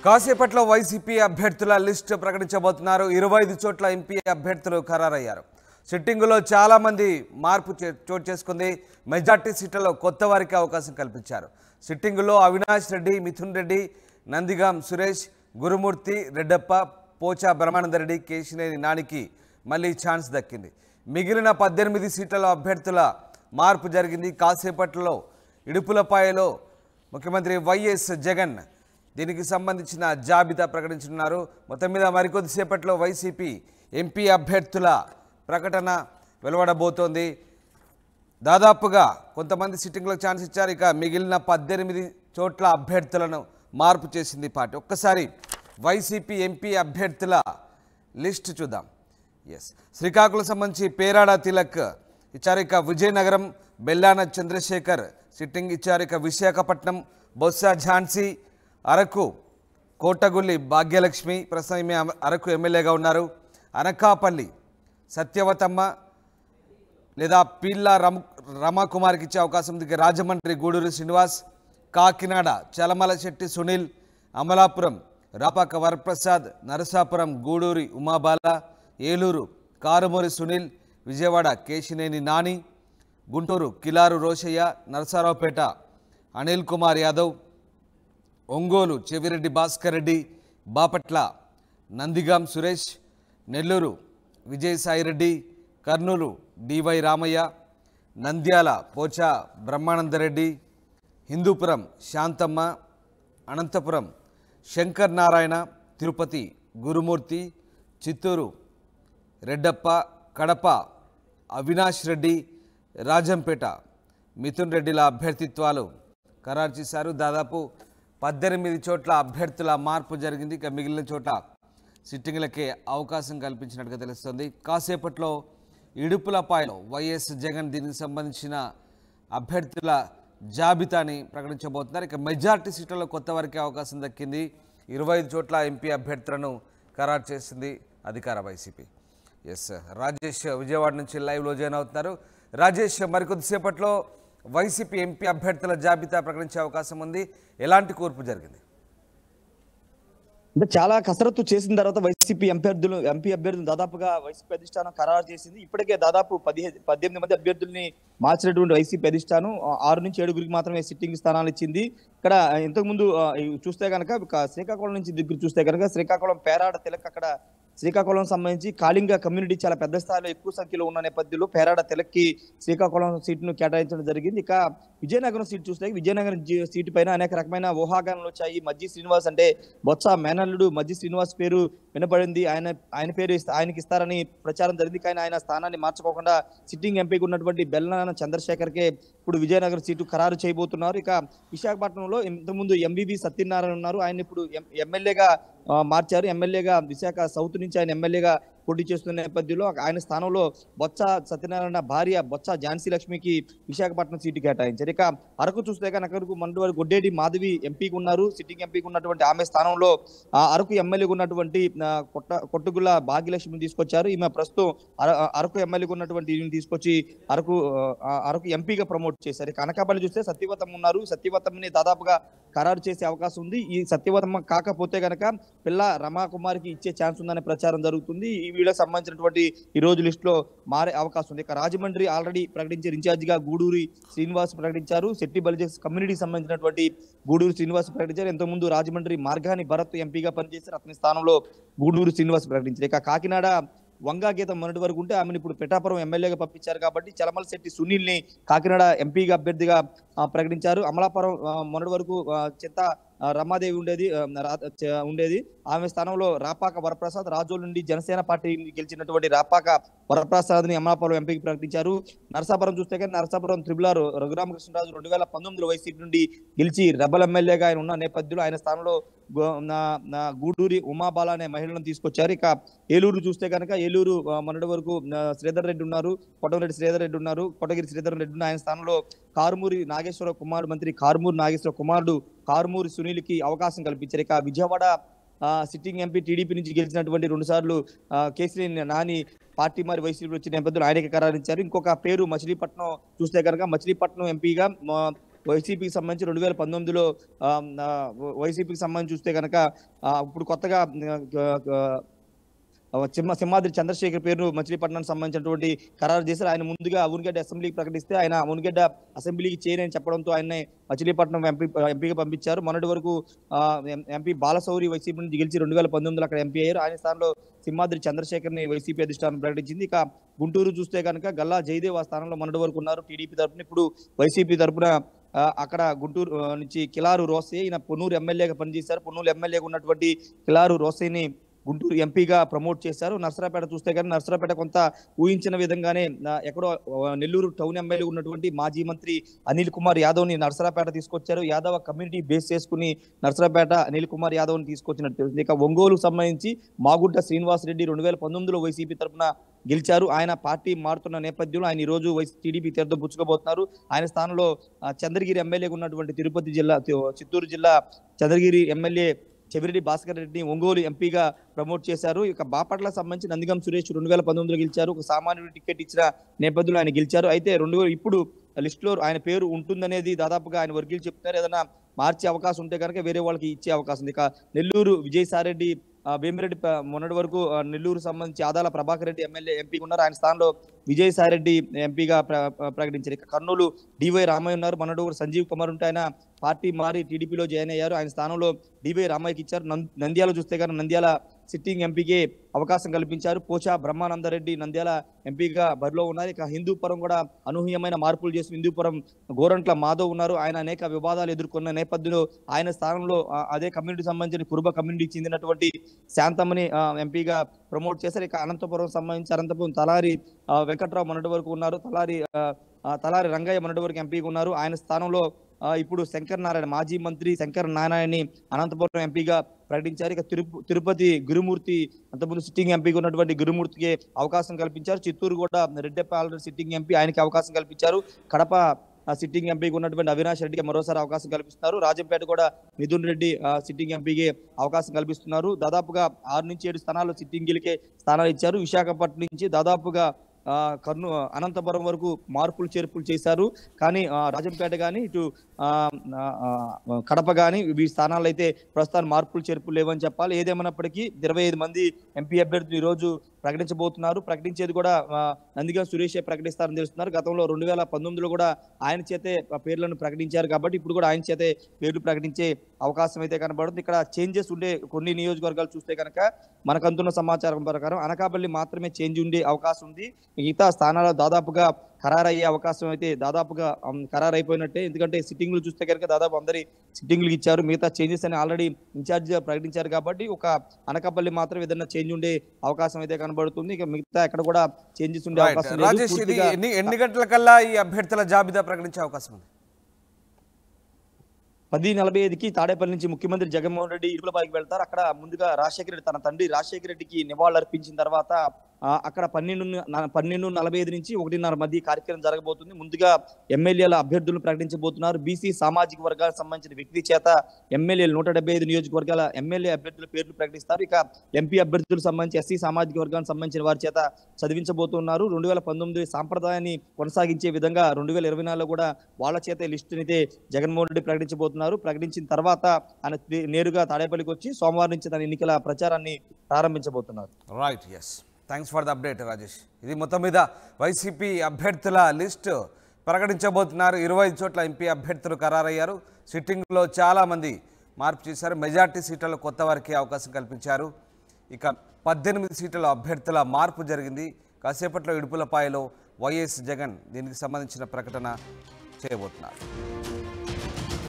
కాసేపట్లో వైసీపీ అభ్యర్థుల లిస్టు ప్రకటించబోతున్నారు. 25 చోట్ల ఎంపీ అభ్యర్థులు ఖరారయ్యారు. సిట్టింగులో చాలా మంది మార్పు చోటు చేసుకుంది. మెజార్టీ సీట్లలో కొత్త వారికి అవకాశం కల్పించారు. సిట్టింగులో అవినాష్ రెడ్డి, మిథున్ రెడ్డి, నందిగాం సురేష్, గురుమూర్తి, రెడ్డప్ప, పోచా బ్రహ్మానందరెడ్డి, కేశినేని నానికి మళ్ళీ ఛాన్స్ దక్కింది. మిగిలిన 18 సీట్లలో అభ్యర్థుల మార్పు జరిగింది. కాసేపట్లో ఇడుపులపాయలో ముఖ్యమంత్రి వైఎస్ జగన్ దీనికి సంబంధించిన జాబితా ప్రకటించనున్నారు. మొత్తం మీద మరికొద్దిసేపట్లో వైసీపీ ఎంపీ అభ్యర్థుల ప్రకటన వెలువడబోతోంది. దాదాపుగా కొంతమంది సిట్టింగ్లకు ఛాన్స్ ఇచ్చారు. ఇక మిగిలిన 18 చోట్ల అభ్యర్థులను మార్పు చేసింది పార్టీ. ఒక్కసారి వైసీపీ ఎంపీ అభ్యర్థుల లిస్ట్ చూద్దాం. శ్రీకాకుళం సంబంధించి పేరాడ తిలక్ ఇచ్చారు. ఇక విజయనగరం బెల్లాన చంద్రశేఖర్ సిట్టింగ్ ఇచ్చారు. ఇక విశాఖపట్నం బొత్స ఝాన్సీ, అరకు కోటగుల్లి భాగ్యలక్ష్మి ప్రస్తుతం ఈమె అరకు ఎమ్మెల్యేగా ఉన్నారు. అనకాపల్లి సత్యవతమ్మ లేదా పీళ్ళ రమాకుమార్కి ఇచ్చే అవకాశం ఉంది. రాజమండ్రి గూడూరు శ్రీనివాస్, కాకినాడ చలమల శెట్టి సునీల్, అమలాపురం రాపాక వరప్రసాద్, నరసాపురం గూడూరి ఉమాబాల, ఏలూరు కారుమూరి సునీల్, విజయవాడ కేశినేని నాని, గుంటూరు కిలారు రోషయ్య, నరసరావుపేట అనిల్ కుమార్ యాదవ్, ఒంగోలు చెవిరెడ్డి భాస్కర్ రెడ్డి, బాపట్ల నందిగాం సురేష్, నెల్లూరు విజయసాయిరెడ్డి, కర్నూలు డివై రామయ్య, నంద్యాల పోచా బ్రహ్మానందరెడ్డి, హిందూపురం శాంతమ్మ, అనంతపురం శంకర్ నారాయణ, తిరుపతి గురుమూర్తి, చిత్తూరు రెడ్డప్ప, కడప అవినాష్ రెడ్డి, రాజంపేట మిథున్ రెడ్డిల అభ్యర్థిత్వాలు ఖరారు చేశారు. దాదాపు 18 చోట్ల అభ్యర్థుల మార్పు జరిగింది. ఇక మిగిలిన చోట్ల సిట్టింగ్లకే అవకాశం కల్పించినట్టుగా తెలుస్తుంది. కాసేపట్లో ఇడుపులపాయలో వైఎస్ జగన్ దీనికి సంబంధించిన అభ్యర్థుల జాబితాని ప్రకటించబోతున్నారు. ఇక మెజార్టీ సీట్లలో కొత్త వారికి అవకాశం దక్కింది. 25 చోట్ల ఎంపీ అభ్యర్థులను ఖరారు చేసింది అధికార వైసీపీ. రాజేష్ విజయవాడ నుంచి లైవ్లో జాయిన్ అవుతున్నారు. రాజేష్, మరికొద్దిసేపట్లో వైసీపీ ఎంపీ అభ్యర్థుల జాబితా ప్రకటించే అవకాశం ఉంది. ఎలాంటి కూర్పు జరిగింది? అంటే చాలా కసరత్తు చేసిన తర్వాత వైసీపీ ఎంపీ అభ్యర్థులు దాదాపుగా వైసీపీ అధిష్టానం ఖరారు చేసింది. ఇప్పటికే దాదాపు 18 మంది అభ్యర్థుల్ని మార్చినటువంటి వైసీపీ అధిష్టానం 6 నుంచి 7 మాత్రమే సిట్టింగ్ స్థానాలు ఇచ్చింది. ఇక్కడ ఇంతకుముందు చూస్తే కనుక శ్రీకాకుళం నుంచి దగ్గర చూస్తే కనుక శ్రీకాకుళం పేరాడ తిలక్, అక్కడ శ్రీకాకుళం సంబంధించి కాళింగ కమ్యూనిటీ చాలా పెద్ద స్థాయిలో ఎక్కువ సంఖ్యలో ఉన్న నేపథ్యంలో పేరాడ తిలక్కి శ్రీకాకుళం సీటును కేటాయించడం జరిగింది. ఇక విజయనగరం సీటు చూస్తే విజయనగరం సీటు పైన అనేక రకమైన ఊహాగానాలు వచ్చాయి. మజ్జి శ్రీనివాస్ అంటే బొత్స మేనల్లుడు మజ్జి శ్రీనివాస్ పేరు వినపడింది. ఆయన పేరు ఆయనకి ఇస్తారని ప్రచారం జరిగింది. కానీ ఆయన స్థానాన్ని మార్చుకోకుండా సిట్టింగ్ ఎంపీగా ఉన్నటువంటి బెల్లాన చంద్రశేఖర్కే ఇప్పుడు విజయనగరం సీటు ఖరారు చేయబోతున్నారు. ఇక విశాఖపట్నంలో ఇంతకుముందు ఎంబీబీ సత్యనారాయణ ఉన్నారు. ఆయన ఇప్పుడు ఎమ్మెల్యేగా మార్చారు. ఎమ్మెల్యేగా విశాఖ సౌత్ నుంచి ఆయన ఎమ్మెల్యేగా పోటీ చేస్తున్న నేపథ్యంలో ఆయన స్థానంలో బొత్స సత్యనారాయణ భార్య బొత్స ఝాన్సీ లక్ష్మికి విశాఖపట్నం సీటు కేటాయించారు. ఇక అరకు చూస్తే కనుక మండవారి గొడ్డేటి మాధవి ఎంపీగా ఉన్నారు. సిట్టింగ్ ఎంపీగా ఉన్నటువంటి ఆమె స్థానంలో అరకు ఎమ్మెల్యేగా ఉన్నటువంటి కొట్టుగుల్ల భాగ్యలక్ష్మిని తీసుకొచ్చారు. ఈమె ప్రస్తుతం అరకు ఎమ్మెల్యేగా ఉన్నటువంటి ఈమెను తీసుకొచ్చి అరకు ఎంపీగా ప్రమోట్ చేశారు. ఇక అనకాపల్లి చూస్తే సత్యవతమ్మ ఉన్నారు. సత్యవతమ్మని దాదాపుగా ఖరారు చేసే అవకాశం ఉంది. ఈ సత్యవతమ్మ కాకపోతే కనుక పిల్ల రమాకుమారికి ఇచ్చే ఛాన్స్ ఉందనే ప్రచారం జరుగుతుంది. ఈ వీళ్ళకి సంబంధించినటువంటి ఈ రోజు లిస్ట్ లో మారే అవకాశం ఉంది. ఇక రాజమండ్రి ఆల్రెడీ ప్రకటించారు. ఇన్ఛార్జిగా గూడూరి శ్రీనివాస్ ప్రకటించారు. శెట్టి బలిజెస్ కమ్యూనిటీకి సంబంధించినటువంటి గూడూరు శ్రీనివాస్ ప్రకటించారు. ఇంతకుముందు రాజమండ్రి మార్గాని భరత్ ఎంపీగా పనిచేశారు. అతని స్థానంలో గూడూరు శ్రీనివాస్ ప్రకటించారు. ఇక కాకినాడ వంగా గీతం మొన్నటి వరకు ఉంటే ఆమెను ఇప్పుడు పిఠాపురం ఎమ్మెల్యేగా పంపించారు. కాబట్టి చలమల శెట్టి సునీల్ ని కాకినాడ ఎంపీగా అభ్యర్థిగా ప్రకటించారు. అమలాపురం మొన్నటి వరకు చింత రమాదేవి ఉండేది. ఆమె స్థానంలో రాపాక వరప్రసాద్, రాజోల్ నుండి జనసేన పార్టీ గెలిచినటువంటి రాపాక వరప్రసాద్ ని అమలాపురం ఎంపీకి ప్రకటించారు. నరసాపురం చూస్తే కానీ నరసాపురం త్రిబులార్ రఘురామకృష్ణరాజు 2019 వైసీపీ నుండి గెలిచి రెబల్ ఎమ్మెల్యేగా ఆయన ఉన్న నేపథ్యంలో ఆయన స్థానంలో గూడూరి ఉమాబాల అనే మహిళలను తీసుకొచ్చారు. ఇక ఏలూరు చూస్తే కనుక ఏలూరు మొన్నటి వరకు శ్రీధర్ రెడ్డి ఉన్నారు. కొట్టగిరి శ్రీధర్ రెడ్డి ఆయన స్థానంలో కారుమూరి నాగేశ్వర కుమారుడు, మంత్రి కారుమూరి నాగేశ్వర కుమారుడు కారుమూరి సునీల్కి అవకాశం కల్పించారు. ఇక విజయవాడ సిట్టింగ్ ఎంపీ టీడీపీ నుంచి గెలిచినటువంటి 2 సార్లు కేసీఆర్ నాని పార్టీ మరి వైసీపీ వచ్చిన నేపథ్యంలో ఆయనకి ఖరారించారు. ఇంకొక పేరు మచిలీపట్నం చూస్తే కనుక మచిలీపట్నం ఎంపీగా వైసీపీకి సంబంధించి 2019లో వైసీపీకి సంబంధించి చూస్తే కనుక ఇప్పుడు కొత్తగా సింహాద్రి చంద్రశేఖర్ పేరు మచిలీపట్నానికి సంబంధించినటువంటి ఖరారు చేశారు. ఆయన ముందుగా అవునగడ్డ అసెంబ్లీకి ప్రకటిస్తే ఆయన అవునగడ్డ అసెంబ్లీకి చేయనని చెప్పడంతో ఆయన్ని మచిలీపట్నం ఎంపీగా పంపించారు. మొన్నటి వరకు ఎంపీ బాలశౌరి వైసీపీ నుంచి గెలిచి 2019లో అక్కడ ఎంపీ అయ్యారు. ఆయన స్థానంలో సింహాద్రి చంద్రశేఖర్ ని వైసీపీ అధిష్టానం ప్రకటించింది. ఇక గుంటూరు చూస్తే కనుక గల్లా జయదేవ్ ఆ స్థానంలో మొన్నటి వరకు ఉన్నారు టీడీపీ తరఫున. ఇప్పుడు వైసీపీ తరఫున అక్కడ గుంటూరు నుంచి కిలారు రోసే, ఈయన పొన్నూరు ఎమ్మెల్యేగా పనిచేశారు. పొన్నూరు ఎమ్మెల్యేగా ఉన్నటువంటి కిలారు రోసేని గుంటూరు ఎంపీగా ప్రమోట్ చేశారు. నర్సరాపేట చూస్తే కానీ నర్సరాపేట కొంత ఊహించిన విధంగానే ఎక్కడో నెల్లూరు టౌన్ ఎమ్మెల్యే ఉన్నటువంటి మాజీ మంత్రి అనిల్ కుమార్ యాదవ్ ని నర్సరాపేట తీసుకొచ్చారు. యాదవ్ కమ్యూనిటీ బేస్ చేసుకుని నర్సరాపేట అనిల్ కుమార్ యాదవ్ ని తీసుకొచ్చినట్టు. ఇక ఒంగోలు సంబంధించి మాగుడ్డ శ్రీనివాస్ రెడ్డి 2019లో వైసీపీ తరఫున గెలిచారు. ఆయన పార్టీ మారుతున్న నేపథ్యంలో ఆయన ఈ రోజు టీడీపీ తీర్థం పుచ్చుకోబోతున్నారు. ఆయన స్థానంలో చంద్రగిరి ఎమ్మెల్యేగా ఉన్నటువంటి చిత్తూరు జిల్లా చంద్రగిరి ఎమ్మెల్యే చెవిరెడ్డి భాస్కర్ రెడ్డిని ఒంగోలు ఎంపీగా ప్రమోట్ చేశారు. ఇక బాపట్లకు సంబంధించి నందిగం సురేష్ 2019లో గెలిచారు. ఒక సామాన్యుడు టికెట్ ఇచ్చిన నేపథ్యంలో ఆయన గెలిచారు. అయితే ఇప్పుడు లిస్ట్ లో ఆయన పేరు ఉంటుందనేది దాదాపుగా ఆయన వర్గీయులు చెప్తున్నారు. ఏదైనా మార్చే అవకాశం ఉంటే కనుక వేరే వాళ్ళకి ఇచ్చే అవకాశం ఉంది. ఇక నెల్లూరు విజయసాయిరెడ్డి వేమిరెడ్డి మొన్నటి వరకు నెల్లూరు సంబంధించి ఆదాల ప్రభాకర్ రెడ్డి ఎంపీగా ఉన్నారు. ఆయన స్థానంలో విజయసాయిరెడ్డి ఎంపీగా ప్రకటించారు. ఇక కర్నూలు డివై రామయ్య ఉన్నారు. మొన్నటి వరకు సంజీవ్ కుమార్ ఉంటే ఆయన పార్టీ మారి టీడీపీలో జాయిన్ అయ్యారు. ఆయన స్థానంలో డివై రామయ్యకి ఇచ్చారు. నంద్యాల చూస్తే కానీ నంద్యాల సిట్టింగ్ ఎంపీకి అవకాశం కల్పించారు. పోచా బ్రహ్మానందరెడ్డి నంద్యాల ఎంపీగా బరిలో ఉన్నారు. ఇక హిందూపురం కూడా అనూహ్యమైన మార్పులు చేసి హిందూపురం గోరంట్ల మాధవ్ ఉన్నారు. ఆయన అనేక వివాదాలు ఎదుర్కొన్న నేపథ్యంలో ఆయన స్థానంలో అదే కమ్యూనిటీ సంబంధించిన కురుబ కమ్యూనిటీకి చెందినటువంటి శాంతమ్మని ఎంపీగా ప్రమోట్ చేశారు. ఇక అనంతపురం సంబంధించి అనంతపురం తలారి వెంకట్రావు మొన్నటి వరకు ఉన్నారు. తలారి రంగయ్య మొన్నటి వరకు ఎంపీగా ఉన్నారు. ఆయన స్థానంలో ఇప్పుడు శంకర్ నారాయణ మాజీ మంత్రి శంకర్ నారాయణని అనంతపురం ఎంపీగా ప్రకటించారు. ఇక తిరుపతి గురుమూర్తి అంతకుముందు సిట్టింగ్ ఎంపీగా ఉన్నటువంటి గురుమూర్తికి అవకాశం కల్పించారు. చిత్తూరు కూడా రెడ్డెప్ప ఆల్రెడీ సిట్టింగ్ ఎంపీ, ఆయనకి అవకాశం కల్పించారు. కడప సిట్టింగ్ ఎంపీకి ఉన్నటువంటి అవినాష్ రెడ్డికి మరోసారి అవకాశం కల్పిస్తున్నారు. రాజంపేట కూడా మిథున్ రెడ్డి సిట్టింగ్ ఎంపీకి అవకాశం కల్పిస్తున్నారు. దాదాపుగా 6 నుంచి 7 స్థానాలు సిట్టింగ్లకే స్థానాలు ఇచ్చారు. విశాఖపట్నం నుంచి దాదాపుగా అనంతపురం వరకు మార్పులు చేర్పులు చేశారు. కానీ రాజంపేట కానీ ఇటు కడప కానీ ఈ స్థానాల్లో అయితే ప్రస్తుతాన్ని మార్పులు చేర్పులు లేవని చెప్పాలి. ఏదేమైనప్పటికీ 25 మంది ఎంపీ అభ్యర్థులు ఈ రోజు ప్రకటించబోతున్నారు. ప్రకటించేది కూడా నందిగం సురేష్ ప్రకటిస్తారని తెలుస్తున్నారు. గతంలో 2019లో కూడా ఆయన చేతే పేర్లను ప్రకటించారు కాబట్టి ఇప్పుడు కూడా ఆయన చేతే పేర్లు ప్రకటించే అవకాశం అయితే కనబడుతుంది. ఇక్కడ చేంజెస్ ఉండే కొన్ని నియోజకవర్గాలు చూస్తే కనుక మనకు అందుతున్న సమాచారం ప్రకారం అనకాపల్లి మాత్రమే చేంజ్ ఉండే అవకాశం ఉంది. మిగతా స్థానాలు దాదాపుగా ఖరారయ్యే అవకాశం అయితే దాదాపుగా ఖరారైపోయినట్టే. ఎందుకంటే సిట్టింగ్లు చూస్తే కనుక దాదాపు అందరి సిట్టింగ్లు ఇచ్చారు. మిగతా చేంజెస్ అని ఆల్రెడీ ఇన్ఛార్జ్ ప్రకటించారు కాబట్టి ఒక అనకాపల్లి మాత్రం ఏదైనా చేంజ్ ఉండే అవకాశం అయితే కనబడుతుంది. ఇక మిగతా ఎక్కడ కూడా చేంజెస్ ఉండే అవకాశం లేదు. రాజేష్, ఎన్ని గంటలకల్లా ఈ అభ్యర్థుల జాబితా ప్రకటించే అవకాశం ఉంది? 10:45కి తాడేపల్లి నుంచి ముఖ్యమంత్రి జగన్మోహన్ రెడ్డి ఇరుకులపాయకి వెళ్తారు. అక్కడ ముందుగా రాజశేఖర రెడ్డి తన తండ్రి రాజశేఖర రెడ్డికి నివాళులు అర్పించిన తర్వాత అక్కడ 12:45 నుంచి 1:30 మధ్య కార్యక్రమం జరగబోతుంది. ముందుగా ఎమ్మెల్యేల అభ్యర్థులను ప్రకటించబోతున్నారు. బీసీ సామాజిక వర్గాలకు సంబంధించిన వ్యక్తి చేత ఎమ్మెల్యేలు 175 నియోజకవర్గాల ఎమ్మెల్యే అభ్యర్థుల పేర్లు ప్రకటిస్తారు. ఇక ఎంపీ అభ్యర్థులకు సంబంధించి ఎస్సీ సామాజిక వర్గానికి సంబంధించిన వారి చేత చదివించబోతున్నారు. 2019 సాంప్రదాయాన్ని కొనసాగించే విధంగా 2024లో కూడా వాళ్ళ చేత లిస్టుని అయితే జగన్మోహన్ రెడ్డి ప్రకటించబోతున్నారు. ప్రకటించిన తర్వాత ఆయన నేరుగా తాడేపల్లికి వచ్చి సోమవారం నుంచి తన ఎన్నికల ప్రచారాన్ని ప్రారంభించబోతున్నారు. Right, yes, thanks for the update Rajesh. ఇది మొత్తం మీద వైసీపీ అభ్యర్థుల లిస్టు ప్రకటించబోతున్నారు. 25 చోట్ల ఎంపీ అభ్యర్థులు ఖరారయ్యారు. సిట్టింగ్లో చాలామంది మార్పు చేశారు. మెజార్టీ సీట్లలో కొత్త వారికి అవకాశం కల్పించారు. ఇక 18 సీట్ల అభ్యర్థుల మార్పు జరిగింది. కాసేపట్లో ఇడుపులపాయలో వైఎస్ జగన్ దీనికి సంబంధించిన ప్రకటన చేయబోతున్నారు.